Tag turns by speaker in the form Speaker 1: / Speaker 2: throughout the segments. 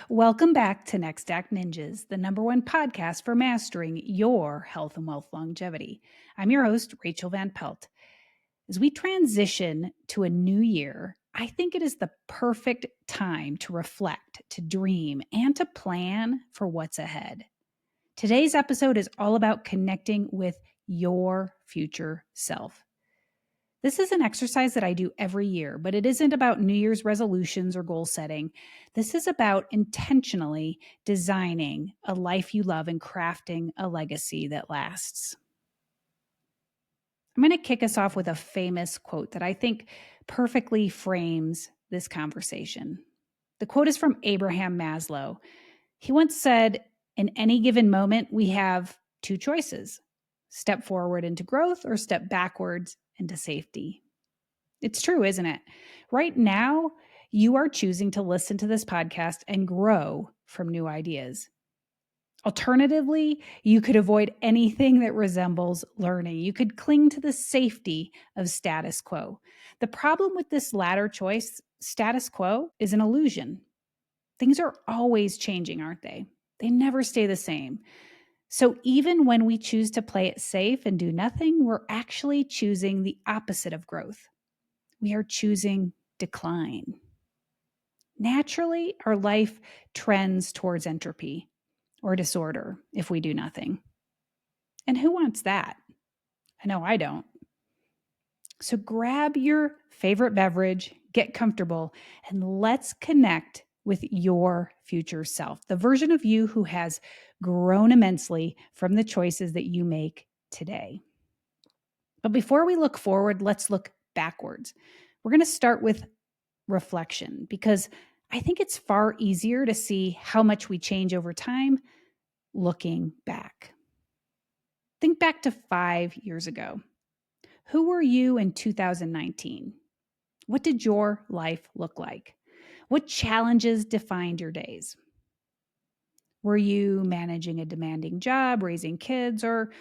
Speaker 1: Welcome back to Next Act Ninjas, the #1 podcast for mastering your health and wealth longevity. I'm your host, Rachael Van Pelt. As we transition to a new year, I think it is the perfect time to reflect, to dream, and to plan for what's ahead. Today's episode is all about connecting with your future self. This is an exercise that I do every year, but it isn't about New Year's resolutions or goal setting. This is about intentionally designing a life you love and crafting a legacy that lasts. I'm going to kick us off with a famous quote that I think perfectly frames this conversation. The quote is from Abraham Maslow. He once said, "In any given moment, we have two choices: step forward into growth or step backwards into safety." It's true, isn't it? Right now, you are choosing to listen to this podcast and grow from new ideas. Alternatively, you could avoid anything that resembles learning. You could cling to the safety of status quo. The problem with this latter choice, status quo, is an illusion. Things are always changing, aren't they? They never stay the same. So even when we choose to play it safe and do nothing, we're actually choosing the opposite of growth. We are choosing decline. Naturally, our life trends towards entropy or disorder if we do nothing. And who wants that? I know I don't. So grab your favorite beverage, get comfortable, and let's connect with your future self, the version of you who has grown immensely from the choices that you make today. But before we look forward, let's look backwards. We're going to start with reflection because I think it's far easier to see how much we change over time looking back. Think back to 5 years ago. Who were you in 2019? What did your life look like? What challenges defined your days? Were you managing a demanding job, raising kids, or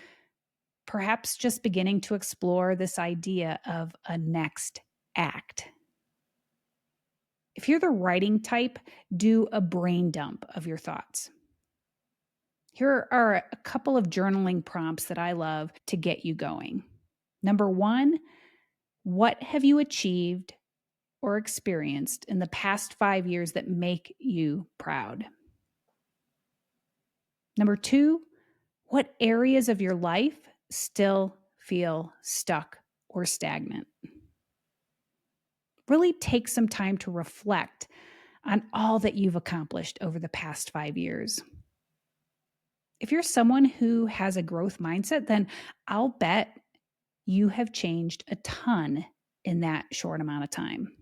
Speaker 1: perhaps just beginning to explore this idea of a next act? If you're the writing type, do a brain dump of your thoughts. Here are a couple of journaling prompts that I love to get you going. Number 1, what have you achieved or experienced in the past 5 years that make you proud? Number 2, what areas of your life still feel stuck or stagnant? Really take some time to reflect on all that you've accomplished over the past 5 years. If you're someone who has a growth mindset, then I'll bet you have changed a ton in that short amount of time.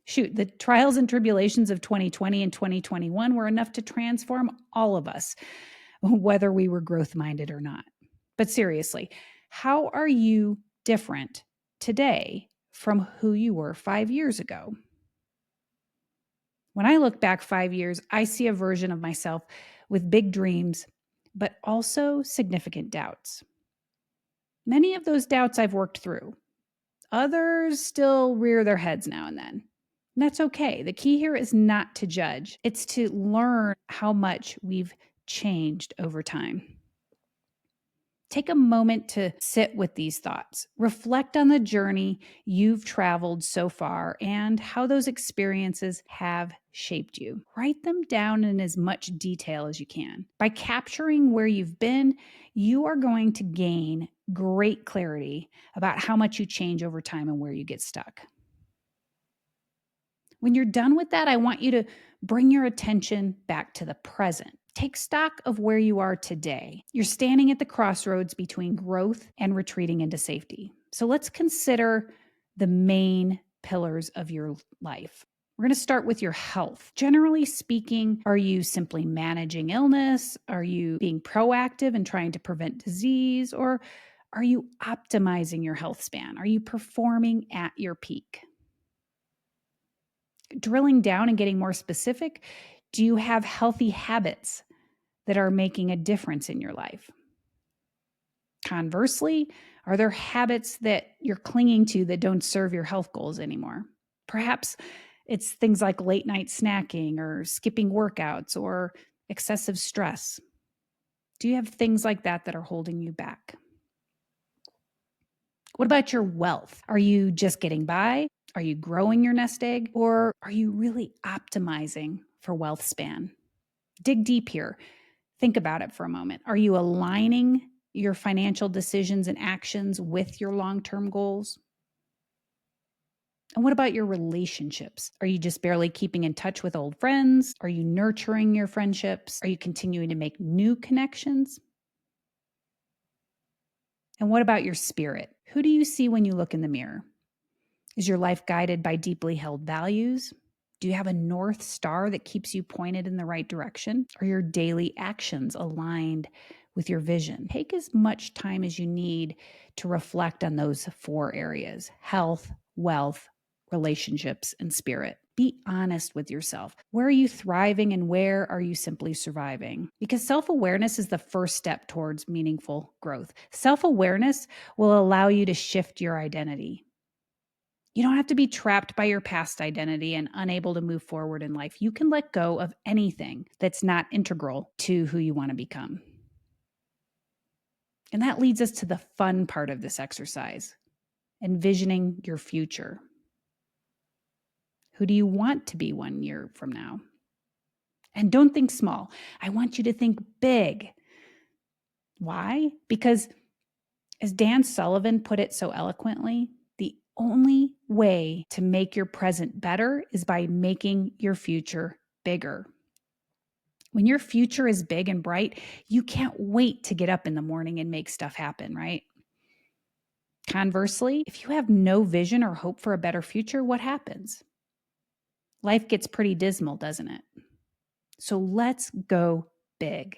Speaker 1: Shoot, the trials and tribulations of 2020 and 2021 were enough to transform all of us, whether we were growth minded or not. But seriously, how are you different today from who you were 5 years ago? When I look back 5 years, I see a version of myself with big dreams, but also significant doubts. Many of those doubts I've worked through. Others still rear their heads now and then. And that's okay. The key here is not to judge. It's to learn how much we've changed over time. Take a moment to sit with these thoughts. Reflect on the journey you've traveled so far and how those experiences have shaped you. Write them down in as much detail as you can. By capturing where you've been, you are going to gain great clarity about how much you change over time and where you get stuck. When you're done with that, I want you to bring your attention back to the present. Take stock of where you are today. You're standing at the crossroads between growth and retreating into safety. So let's consider the main pillars of your life. We're going to start with your health. Generally speaking, are you simply managing illness? Are you being proactive and trying to prevent disease? Or are you optimizing your health span? Are you performing at your peak? Drilling down and getting more specific, do you have healthy habits that are making a difference in your life? Conversely, are there habits that you're clinging to that don't serve your health goals anymore? Perhaps It's things like late night snacking or skipping workouts or excessive stress. Do you have things like that are holding you back? What about your wealth? Are you just getting by? Are you growing your nest egg? Or are you really optimizing for wealth span? Dig deep here. Think about it for a moment. Are you aligning your financial decisions and actions with your long-term goals? And what about your relationships? Are you just barely keeping in touch with old friends? Are you nurturing your friendships? Are you continuing to make new connections? And what about your spirit? Who do you see when you look in the mirror? Is your life guided by deeply held values? Do you have a North Star that keeps you pointed in the right direction? Are your daily actions aligned with your vision? Take as much time as you need to reflect on those 4 areas: health, wealth, relationships, and spirit. Be honest with yourself. Where are you thriving and where are you simply surviving? Because self-awareness is the first step towards meaningful growth. Self-awareness will allow you to shift your identity. You don't have to be trapped by your past identity and unable to move forward in life. You can let go of anything that's not integral to who you want to become. And that leads us to the fun part of this exercise: envisioning your future. Who do you want to be 1 year from now? And don't think small. I want you to think big. Why? Because as Dan Sullivan put it so eloquently, the only way to make your present better is by making your future bigger. When your future is big and bright, you can't wait to get up in the morning and make stuff happen, right? Conversely, if you have no vision or hope for a better future, what happens? Life gets pretty dismal, doesn't it? So let's go big.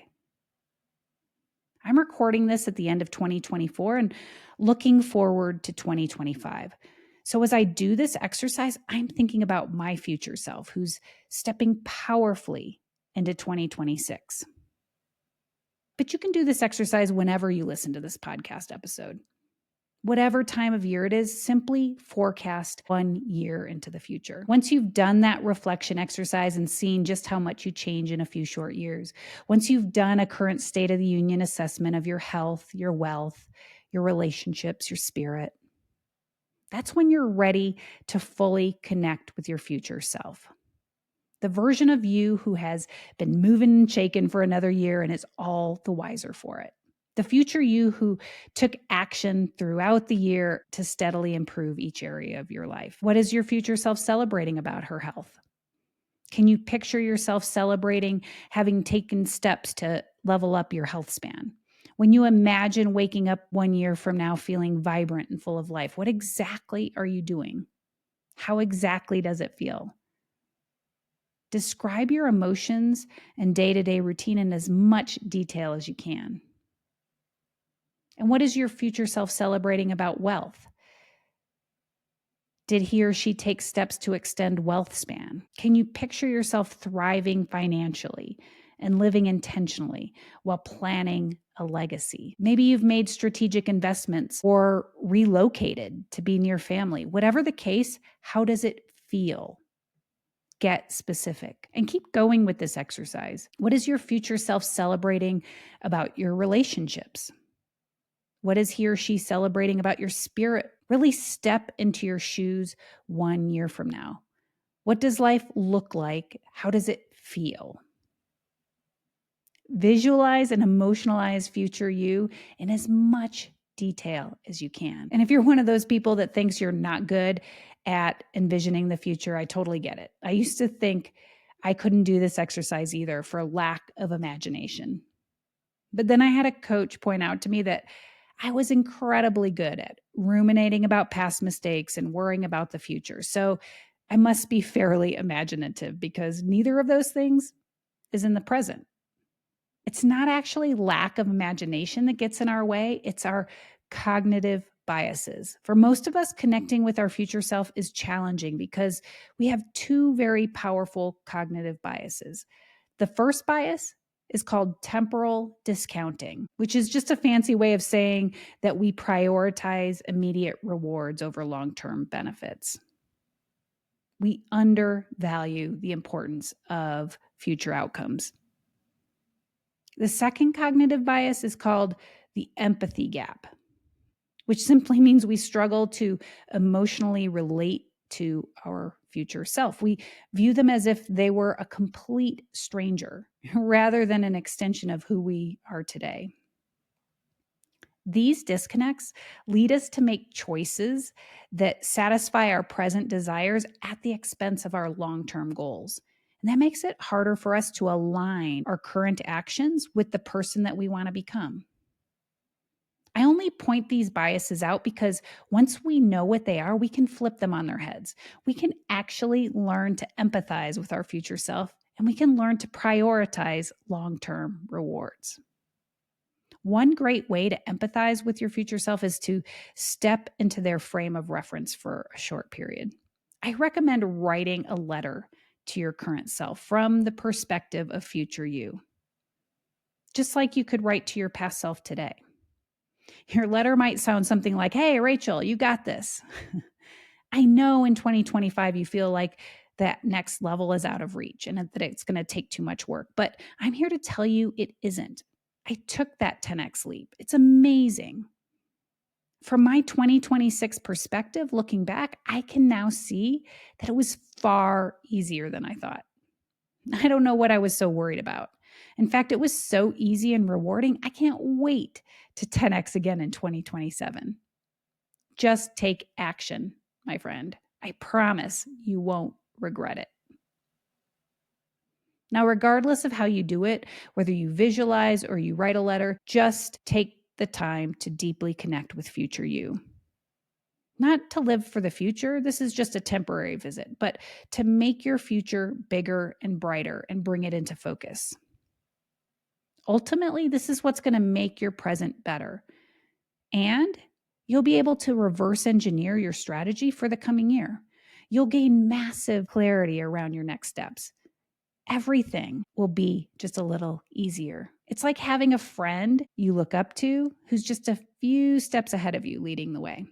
Speaker 1: I'm recording this at the end of 2024 and looking forward to 2025. So as I do this exercise, I'm thinking about my future self who's stepping powerfully into 2026. But you can do this exercise whenever you listen to this podcast episode. Whatever time of year it is, simply forecast 1 year into the future. Once you've done that reflection exercise and seen just how much you change in a few short years, once you've done a current State of the Union assessment of your health, your wealth, your relationships, your spirit, that's when you're ready to fully connect with your future self. The version of you who has been moving and shaken for another year and is all the wiser for it. The future you who took action throughout the year to steadily improve each area of your life. What is your future self celebrating about her health? Can you picture yourself celebrating having taken steps to level up your health span? When you imagine waking up 1 year from now feeling vibrant and full of life, what exactly are you doing? How exactly does it feel? Describe your emotions and day-to-day routine in as much detail as you can. And what is your future self celebrating about wealth? Did he or she take steps to extend wealth span? Can you picture yourself thriving financially and living intentionally while planning a legacy? Maybe you've made strategic investments or relocated to be near family. Whatever the case, how does it feel? Get specific and keep going with this exercise. What is your future self celebrating about your relationships? What is he or she celebrating about your spirit? Really step into your shoes 1 year from now. What does life look like? How does it feel? Visualize and emotionalize future you in as much detail as you can. And if you're one of those people that thinks you're not good at envisioning the future, I totally get it. I used to think I couldn't do this exercise either for lack of imagination. But then I had a coach point out to me that I was incredibly good at ruminating about past mistakes and worrying about the future. So I must be fairly imaginative because neither of those things is in the present. It's not actually lack of imagination that gets in our way, it's our cognitive biases. For most of us, connecting with our future self is challenging because we have 2 very powerful cognitive biases. The first bias is called temporal discounting, which is just a fancy way of saying that we prioritize immediate rewards over long-term benefits. We undervalue the importance of future outcomes. The second cognitive bias is called the empathy gap, which simply means we struggle to emotionally relate to our future self. We view them as if they were a complete stranger rather than an extension of who we are today. These disconnects lead us to make choices that satisfy our present desires at the expense of our long-term goals. And that makes it harder for us to align our current actions with the person that we want to become. I only point these biases out because once we know what they are, we can flip them on their heads. We can actually learn to empathize with our future self, and we can learn to prioritize long-term rewards. One great way to empathize with your future self is to step into their frame of reference for a short period. I recommend writing a letter to your current self from the perspective of future you, just like you could write to your past self today. Your letter might sound something like, "Hey, Rachel, you got this. I know in 2025 you feel like that next level is out of reach and that it's going to take too much work, but I'm here to tell you it isn't. I took that 10x leap. It's amazing. From my 2026 perspective, looking back, I can now see that it was far easier than I thought. I don't know what I was so worried about. In fact, it was so easy and rewarding. I can't wait to 10x again in 2027. Just take action, my friend. I promise you won't regret it. Now, regardless of how you do it, whether you visualize or you write a letter, just take the time to deeply connect with future you. Not to live for the future, this is just a temporary visit, but to make your future bigger and brighter and bring it into focus. Ultimately, this is what's going to make your present better. And you'll be able to reverse engineer your strategy for the coming year. You'll gain massive clarity around your next steps. Everything will be just a little easier. It's like having a friend you look up to who's just a few steps ahead of you leading the way.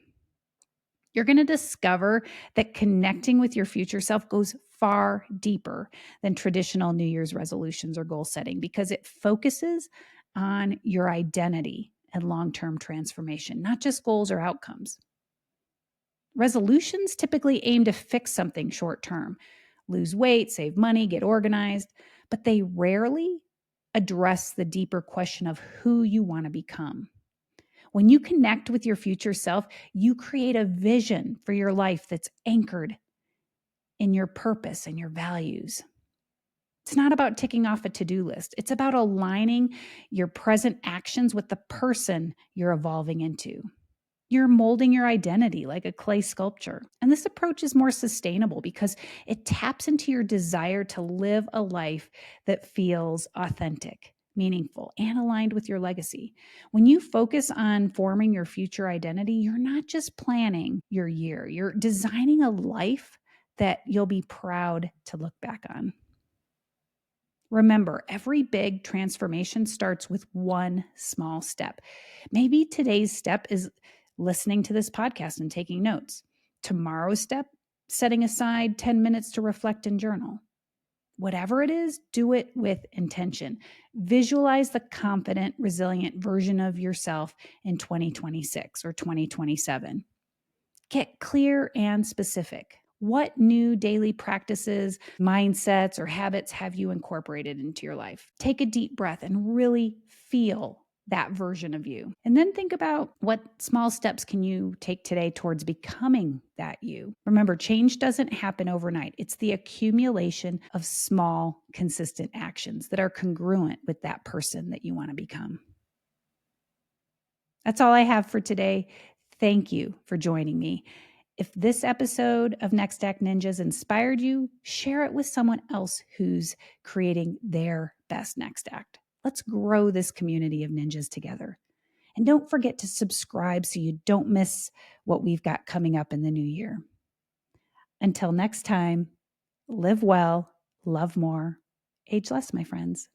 Speaker 1: You're going to discover that connecting with your future self goes far deeper than traditional New Year's resolutions or goal setting because it focuses on your identity and long-term transformation, not just goals or outcomes. Resolutions typically aim to fix something short-term, lose weight, save money, get organized, but they rarely address the deeper question of who you want to become. When you connect with your future self, you create a vision for your life that's anchored in your purpose and your values. It's not about ticking off a to-do list. It's about aligning your present actions with the person you're evolving into. You're molding your identity like a clay sculpture. And this approach is more sustainable because it taps into your desire to live a life that feels authentic, meaningful, and aligned with your legacy. When you focus on forming your future identity, you're not just planning your year, you're designing a life that you'll be proud to look back on. Remember, every big transformation starts with one small step. Maybe today's step is listening to this podcast and taking notes. Tomorrow's step, setting aside 10 minutes to reflect and journal. Whatever it is, do it with intention. Visualize the confident, resilient version of yourself in 2026 or 2027. Get clear and specific. What new daily practices, mindsets, or habits have you incorporated into your life? Take a deep breath and really feel that version of you. And then think about what small steps can you take today towards becoming that you. Remember, change doesn't happen overnight. It's the accumulation of small, consistent actions that are congruent with that person that you want to become. That's all I have for today. Thank you for joining me. If this episode of Next Act Ninjas inspired you, share it with someone else who's creating their best next act. Let's grow this community of ninjas together. And don't forget to subscribe so you don't miss what we've got coming up in the new year. Until next time, live well, love more, age less, my friends.